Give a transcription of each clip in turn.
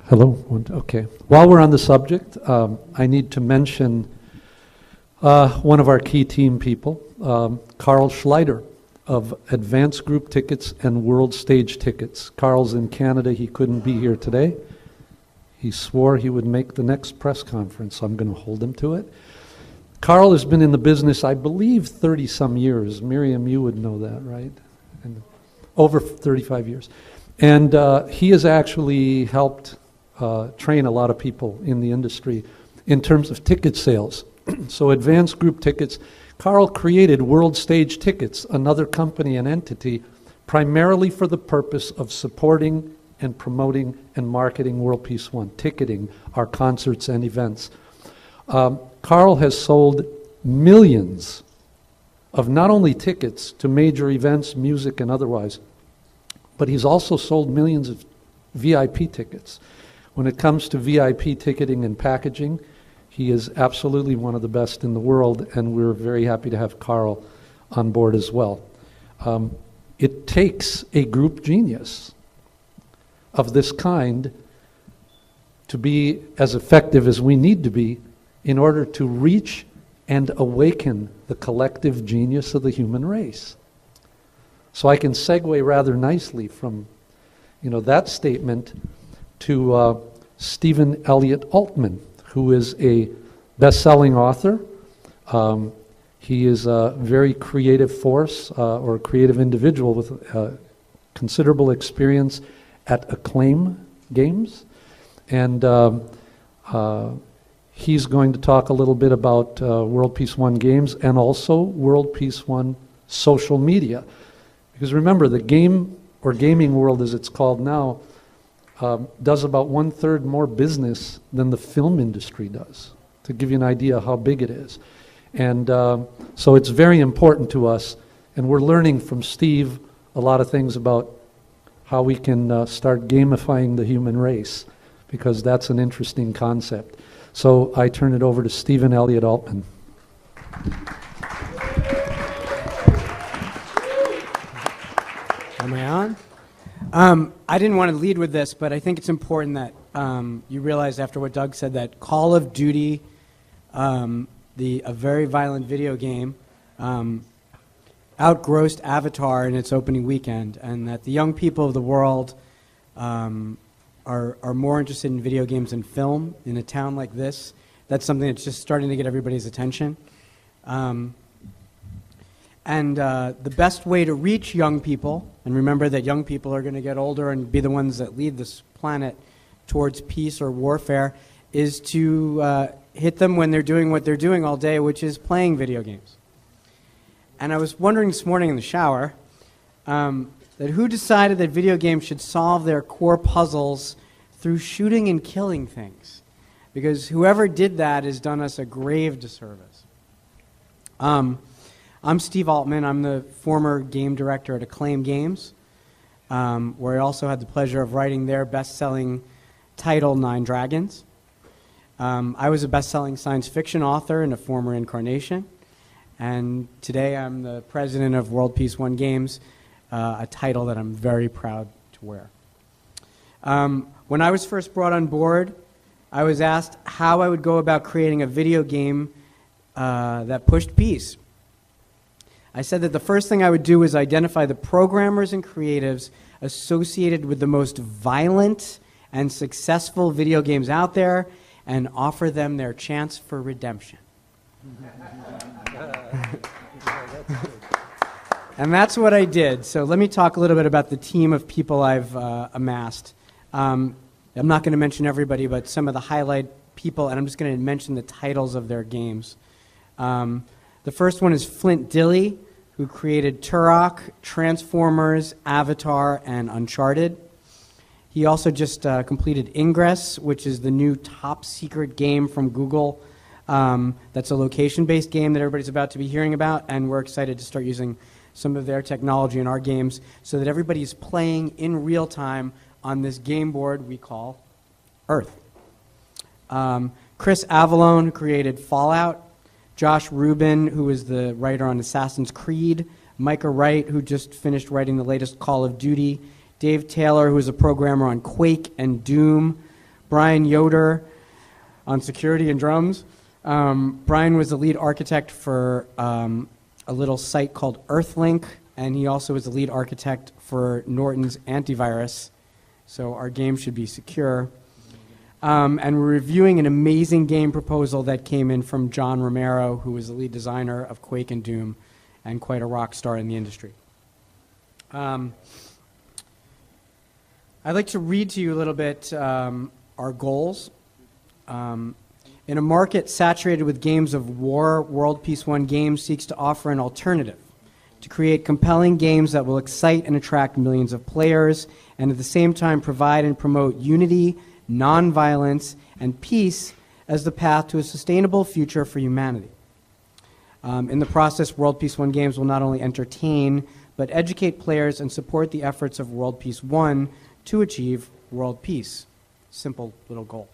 Hello. Okay. While we're on the subject, I need to mention one of our key team people, Carl Schleider of Advanced Group Tickets and World Stage Tickets. Carl's in Canada. He couldn't be here today. He swore he would make the next press conference, so I'm going to hold him to it. Carl has been in the business, I believe, 30-some years. Miriam, you would know that, right? And over 35 years. And he has actually helped train a lot of people in the industry in terms of ticket sales. So Advanced Group Tickets, Carl created World Stage Tickets, another company and entity, primarily for the purpose of supporting and promoting and marketing World Peace One, ticketing our concerts and events. Carl has sold millions of not only tickets to major events, music and otherwise, but he's also sold millions of VIP tickets. When it comes to VIP ticketing and packaging, he is absolutely one of the best in the world, and we're very happy to have Carl on board as well. It takes a group genius of this kind to be as effective as we need to be in order to reach and awaken the collective genius of the human race. So I can segue rather nicely from, that statement to Steven-Elliot Altman, who is a best-selling author. He is a very creative force or a creative individual with considerable experience at Acclaim Games. And he's going to talk a little bit about World Peace One games and also World Peace One social media. Because remember, the game or gaming world as it's called now does about 1/3 more business than the film industry does, to give you an idea how big it is. And so it's very important to us, and we're learning from Steve a lot of things about how we can start gamifying the human race, because that's an interesting concept. So I turn it over to Steven-Elliot Altman. Am I on? I didn't want to lead with this, but I think it's important that you realize after what Doug said that Call of Duty, a very violent video game, outgrossed Avatar in its opening weekend, and that the young people of the world are more interested in video games than film in a town like this. That's something that's just starting to get everybody's attention. And the best way to reach young people, and remember that young people are going to get older and be the ones that lead this planet towards peace or warfare, is to hit them when they're doing what they're doing all day, which is playing video games. And I was wondering this morning in the shower that who decided that video games should solve their core puzzles through shooting and killing things? Because whoever did that has done us a grave disservice. I'm Steve Altman. I'm the former game director at Acclaim Games, where I also had the pleasure of writing their best-selling title, Nine Dragons. I was a best-selling science fiction author in a former incarnation, and today I'm the president of World Peace One Games, a title that I'm very proud to wear. When I was first brought on board, I was asked how I would go about creating a video game that pushed peace. I said that the first thing I would do was identify the programmers and creatives associated with the most violent and successful video games out there and offer them their chance for redemption. And that's what I did. So let me talk a little bit about the team of people I've amassed. I'm not going to mention everybody, but some of the highlight people, and I'm just going to mention the titles of their games. The first one is Flint Dilley, who created Turok, Transformers, Avatar, and Uncharted. He also just completed Ingress, which is the new top-secret game from Google. That's a location-based game that everybody's about to be hearing about, and we're excited to start using some of their technology in our games so that everybody's playing in real time on this game board we call Earth. Chris Avallone created Fallout. Josh Rubin, who is the writer on Assassin's Creed. Micah Wright, who just finished writing the latest Call of Duty. Dave Taylor, who is a programmer on Quake and Doom. Brian Yoder on security and drums. Brian was the lead architect for a little site called Earthlink, and he also was the lead architect for Norton's antivirus, so our game should be secure. And we're reviewing an amazing game proposal that came in from John Romero, who was the lead designer of Quake and Doom, and quite a rock star in the industry. I'd like to read to you a little bit our goals. In a market saturated with games of war, World Peace 1 Games seeks to offer an alternative, to create compelling games that will excite and attract millions of players, and at the same time provide and promote unity, nonviolence, and peace as the path to a sustainable future for humanity. In the process, World Peace 1 Games will not only entertain, but educate players and support the efforts of World Peace 1 to achieve world peace. Simple little goal.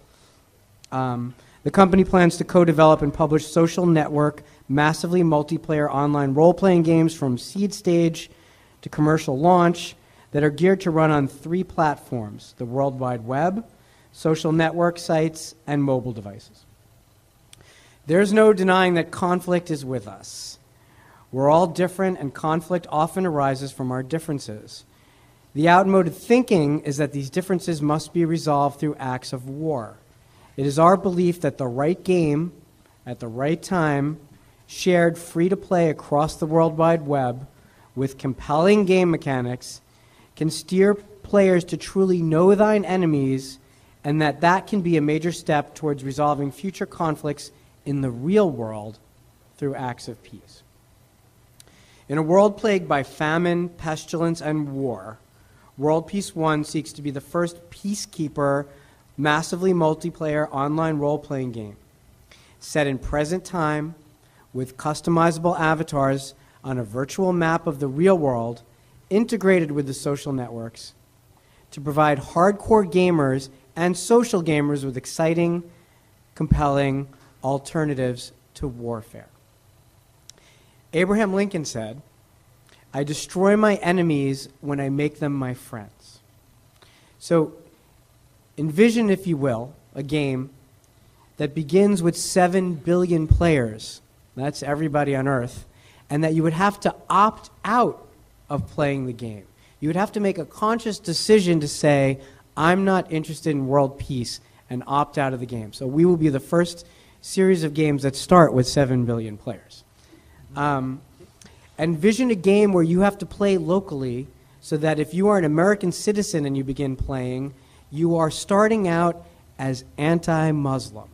The company plans to co-develop and publish social network, massively multiplayer online role-playing games from seed stage to commercial launch that are geared to run on 3 platforms: the World Wide Web, social network sites, and mobile devices. There's no denying that conflict is with us. We're all different, and conflict often arises from our differences. The outmoded thinking is that these differences must be resolved through acts of war. It is our belief that the right game, at the right time, shared free to play across the World Wide Web, with compelling game mechanics, can steer players to truly know thine enemies, and that can be a major step towards resolving future conflicts in the real world through acts of peace. In a world plagued by famine, pestilence, and war, World Peace 1 seeks to be the first peacekeeper, massively multiplayer online role-playing game, set in present time with customizable avatars on a virtual map of the real world, integrated with the social networks, to provide hardcore gamers and social gamers with exciting, compelling alternatives to warfare. Abraham Lincoln said, "I destroy my enemies when I make them my friends." So envision, if you will, a game that begins with 7 billion players, that's everybody on Earth, and that you would have to opt out of playing the game. You would have to make a conscious decision to say, I'm not interested in world peace, and opt out of the game. So we will be the first series of games that start with 7 billion players. Envision a game where you have to play locally, so that if you are an American citizen and you begin playing, you are starting out as anti-Muslim.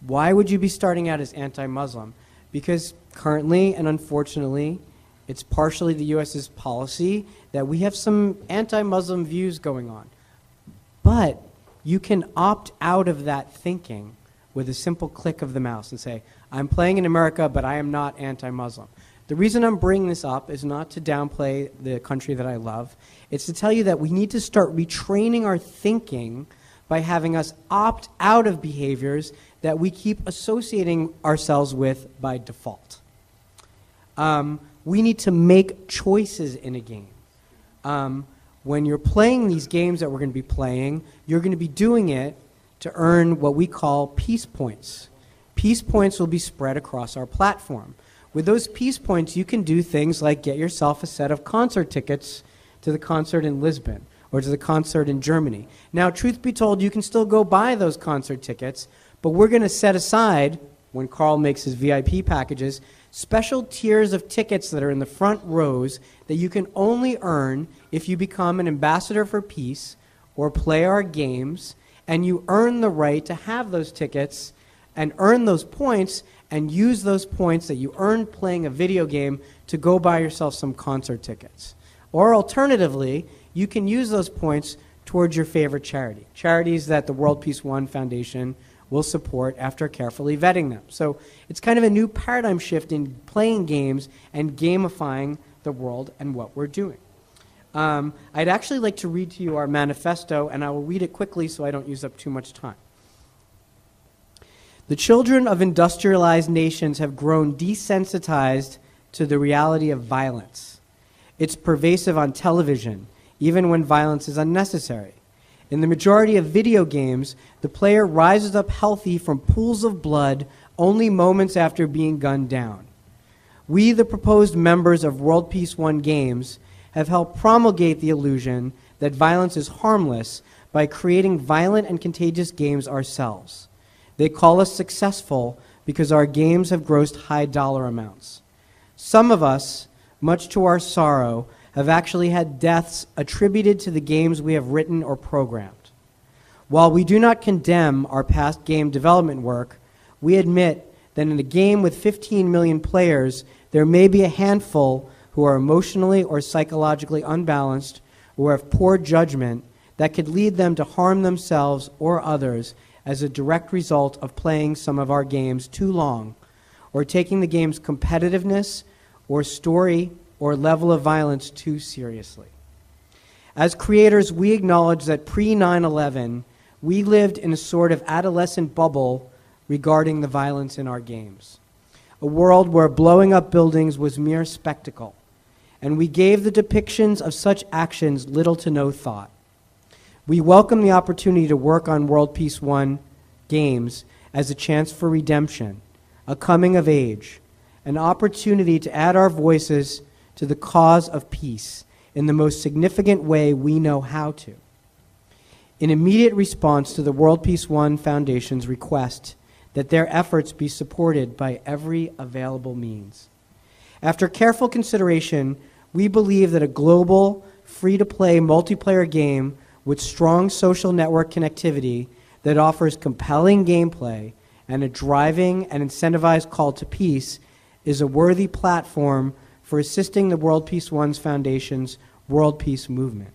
Why would you be starting out as anti-Muslim? Because currently, and unfortunately, it's partially the U.S.'s policy that we have some anti-Muslim views going on. But you can opt out of that thinking with a simple click of the mouse and say, I'm playing in America, but I am not anti-Muslim. The reason I'm bringing this up is not to downplay the country that I love. It's to tell you that we need to start retraining our thinking by having us opt out of behaviors that we keep associating ourselves with by default. We need to make choices in a game. When you're playing these games that we're going to be playing, you're going to be doing it to earn what we call peace points. Peace points will be spread across our platform. With those peace points, you can do things like get yourself a set of concert tickets to the concert in Lisbon or to the concert in Germany. Now, truth be told, you can still go buy those concert tickets, but we're going to set aside, when Carl makes his VIP packages, special tiers of tickets that are in the front rows that you can only earn if you become an ambassador for peace or play our games, and you earn the right to have those tickets and earn those points and use those points that you earned playing a video game to go buy yourself some concert tickets. Or alternatively, you can use those points towards your favorite charity, charities that the World Peace 1 Foundation will support after carefully vetting them. So it's kind of a new paradigm shift in playing games and gamifying the world and what we're doing. I'd actually like to read to you our manifesto, and I will read it quickly so I don't use up too much time. The children of industrialized nations have grown desensitized to the reality of violence. It's pervasive on television, even when violence is unnecessary. In the majority of video games, the player rises up healthy from pools of blood only moments after being gunned down. We, the proposed members of World Peace 1 Games, have helped promulgate the illusion that violence is harmless by creating violent and contagious games ourselves. They call us successful because our games have grossed high dollar amounts. Some of us, much to our sorrow, have actually had deaths attributed to the games we have written or programmed. While we do not condemn our past game development work, we admit that in a game with 15 million players, there may be a handful who are emotionally or psychologically unbalanced or have poor judgment that could lead them to harm themselves or others as a direct result of playing some of our games too long or taking the game's competitiveness or story or level of violence too seriously. As creators, we acknowledge that pre-9/11, we lived in a sort of adolescent bubble regarding the violence in our games, a world where blowing up buildings was mere spectacle, and we gave the depictions of such actions little to no thought. We welcome the opportunity to work on World Peace 1 Games as a chance for redemption, a coming of age, an opportunity to add our voices to the cause of peace in the most significant way we know how to. In immediate response to the World Peace 1 Foundation's request that their efforts be supported by every available means. After careful consideration, we believe that a global, free-to-play multiplayer game with strong social network connectivity that offers compelling gameplay and a driving and incentivized call to peace is a worthy platform for assisting the World Peace 1's Foundation's World Peace movement.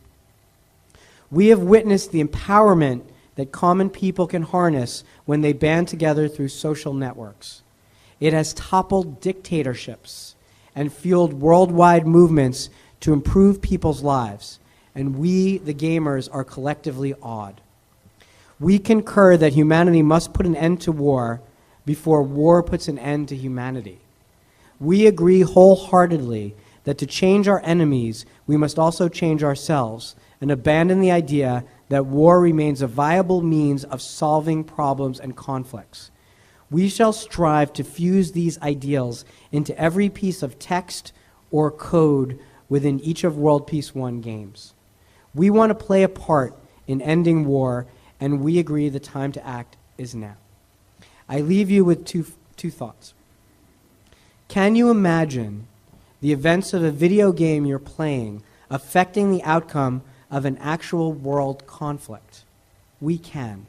We have witnessed the empowerment that common people can harness when they band together through social networks. It has toppled dictatorships and fueled worldwide movements to improve people's lives, and we, the gamers, are collectively awed. We concur that humanity must put an end to war before war puts an end to humanity. We agree wholeheartedly that to change our enemies, we must also change ourselves and abandon the idea that war remains a viable means of solving problems and conflicts. We shall strive to fuse these ideals into every piece of text or code within each of World Peace 1 games. We want to play a part in ending war, and we agree the time to act is now. I leave you with two thoughts. Can you imagine the events of a video game you're playing affecting the outcome of an actual world conflict? We can.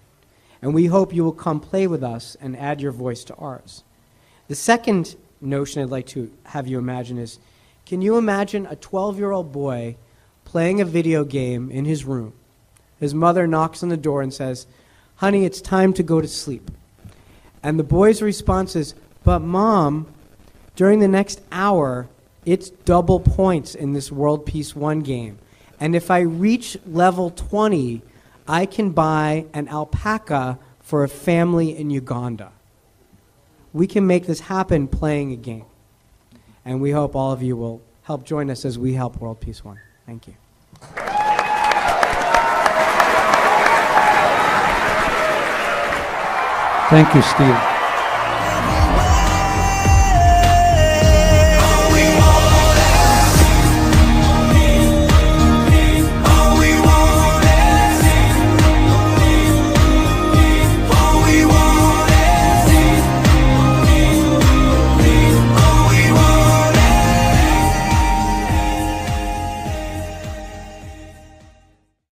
And we hope you will come play with us and add your voice to ours. The second notion I'd like to have you imagine is, can you imagine a 12-year-old boy playing a video game in his room? His mother knocks on the door and says, "Honey, it's time to go to sleep." And the boy's response is, "But Mom, during the next hour, it's double points in this World Peace 1 game. And if I reach level 20, I can buy an alpaca for a family in Uganda." We can make this happen playing a game. And we hope all of you will help join us as we help World Peace 1. Thank you. Thank you, Steve.